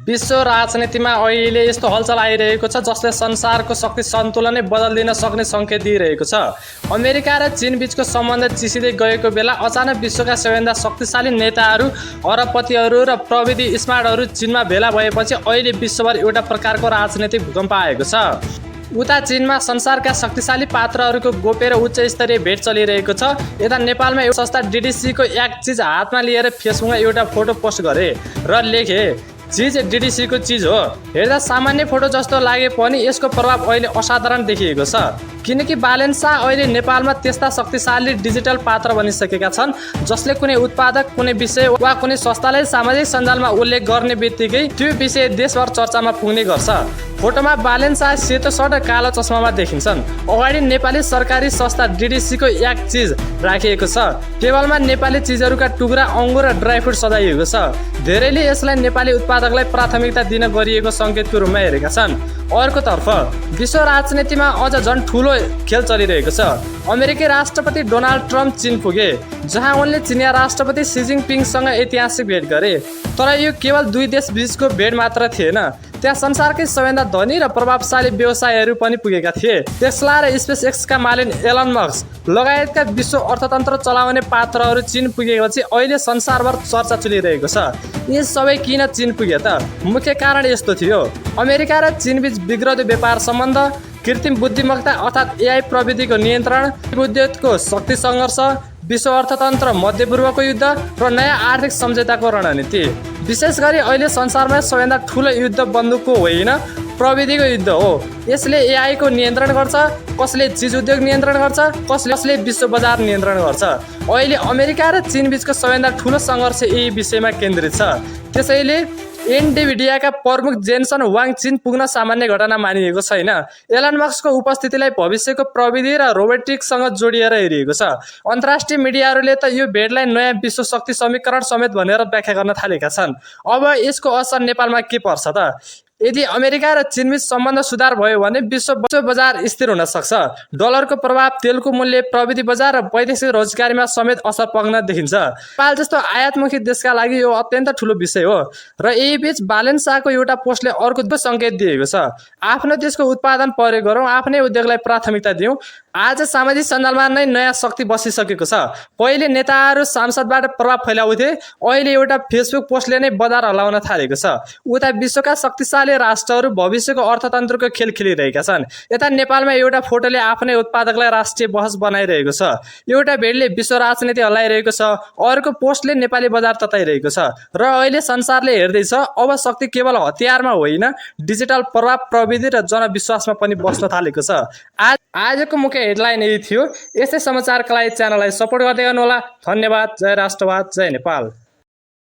विश्व राजनीतिमा अहिले यस्तो हलचल आइरहेको छ जसले संसारको शक्ति सन्तुलनै बदलिदिन सक्ने सङ्केत दिइरहेको छ। अमेरिका र चीन बीचको सम्बन्ध चिसिँदै गएको बेला अचानक विश्वका सबैभन्दा शक्तिशाली नेताहरू, अरबपतिहरू र प्रविधि स्मार्टहरू चीनमा भेला भएपछि अहिले विश्वभर एउटा प्रकारको राजनीतिक भूकम्प आएको छ। उता चीनमा संसारका शक्तिशाली पात्रहरूको गोप्य र उच्च स्तरीय भेट चलिरहेको छ। यता नेपालमा एउटा संस्था डिडिसीको एक चिज हातमा लिएर फेसबुकमा एउटा फोटो पोस्ट गरे र लेखे, चिज डिडिसीको चिज हो। हेर्दा सामान्य फोटो जस्तो लागे पनि यसको प्रभाव अहिले असाधारण देखिएको छ, किनकि बालेन शाह अहिले नेपालमा त्यस्ता शक्तिशाली डिजिटल पात्र बनिसकेका छन् जसले कुनै उत्पादक, कुनै विषय वा कुनै संस्थालाई सामाजिक सञ्जालमा उल्लेख गर्ने बित्तिकै त्यो विषय देशभर चर्चामा पुग्ने गर्छ। फोटोमा बालेन शाह सेतो सर्ट र कालो चस्मामा देखिन्छन्। अगाडि नेपाली सरकारी संस्था डिडिसीको एक चिज राखिएको छ। टेबलमा नेपाली चिजहरूका टुक्रा, अङ्गुर र ड्राइफ्रुट सजाइएको छ। धेरैले यसलाई नेपाली उत्पादकलाई प्राथमिकता दिन गरिएको सङ्केतको रूपमा हेरेका छन्। अर्कोतर्फ विश्व राजनीतिमा अझ झन् ठुलो खेल चलिरहेको छ। अमेरिकी राष्ट्रपति डोनाल्ड ट्रम्प चीन पुगे, जहाँ उनले चिनिया राष्ट्रपति सी जिनपिङसँग ऐतिहासिक भेट गरे। तर यो केवल दुई देश बीचको भेट मात्र थिएन, त्यहाँ संसारकै सबैभन्दा धनी र प्रभावशाली व्यवसायीहरू पनि पुगेका थिए। टेस्ला र स्पेस एक्सका मालिक एलन मस्क लगायतका विश्व अर्थतन्त्र चलाउने पात्रहरू चीन पुगेपछि अहिले संसारभर चर्चा चलिरहेको छ। यी सबै किन चीन पुगे त? मुख्य कारण यस्तो थियो, अमेरिका र चीनबीच बिग्रदो व्यापार सम्बन्ध, कृत्रिम बुद्धिमत्ता अर्थात् एआई प्रविधिको नियन्त्रण, विद्युतको शक्ति सङ्घर्ष, विश्व अर्थतन्त्र, मध्यपूर्वको युद्ध र नयाँ आर्थिक सम्झौताको रणनीति। विशेष गरी अहिले संसारमा सबैभन्दा ठुलो युद्ध बन्दुकको होइन, प्रविधिको युद्ध हो। यसले एआईको नियन्त्रण गर्छ, कसले चिज उद्योग नियन्त्रण गर्छ, कसले विश्व बजार नियन्त्रण गर्छ। अहिले अमेरिका र चीन बीचको सबैभन्दा ठुलो सङ्घर्ष यही विषयमा केन्द्रित छ। त्यसैले एनभिडियाका प्रमुख जेनसन वाङ चीन पुग्न सामान्य घटना मानिएको छैन। एलन मस्कको उपस्थितिलाई भविष्यको प्रविधि र रोबोटिक्ससँग जोडिएर हेरिएको छ। अन्तर्राष्ट्रिय मिडियाहरूले त यो भेटलाई नयाँ विश्व शक्ति समीकरण समेत भनेर व्याख्या गर्न थालेका छन्। अब यसको असर नेपालमा के पर्छ त? यदि अमेरिका र चीनबीच सम्बन्ध सुधार भयो भने विश्व बजार स्थिर हुन सक्छ। डलरको प्रभाव, तेलको मूल्य, प्रविधि बजार र वैदेशिक रोजगारीमा समेत असर पर्न देखिन्छ। नेपाल जस्तो आयातमुखी देशका लागि यो अत्यन्त ठुलो विषय हो र यही बीच बालेन शाहको एउटा पोस्टले अर्को सङ्केत दिएको छ, आफ्नो देशको उत्पादन प्रयोग गरौँ, आफ्नै उद्योगलाई प्राथमिकता दिउँ। आज सामाजिक सञ्जालमा नै नयाँ शक्ति बसिसकेको छ। पहिले नेताहरू सांसदबाट प्रभाव फैलाउँथे, अहिले एउटा फेसबुक पोस्टले नै बजार हल्लाउन थालेको छ। उता विश्वका शक्तिशाली राष्ट्रहरू भविष्यको अर्थतन्त्रको खेल खेलिरहेका छन्। यता नेपालमा एउटा फोटोले आफ्नै उत्पादकलाई राष्ट्रिय बहस बनाइरहेको छ। एउटा भेटले विश्व राजनीति हल्लाइरहेको छ, अर्को पोस्टले नेपाली बजार तताइरहेको छ र अहिले संसारले हेर्दैछ अब शक्ति केवल हतियारमा होइन, डिजिटल प्रभाव, प्रविधि र जनविश्वासमा पनि बस्न थालेको छ। आजको मुख्य हेडलाइन यही थियो। यस्तै समाचारका लागि च्यानललाई सपोर्ट गर्दै गर्नुहोला। धन्यवाद। जय राष्ट्रवाद, जय नेपाल।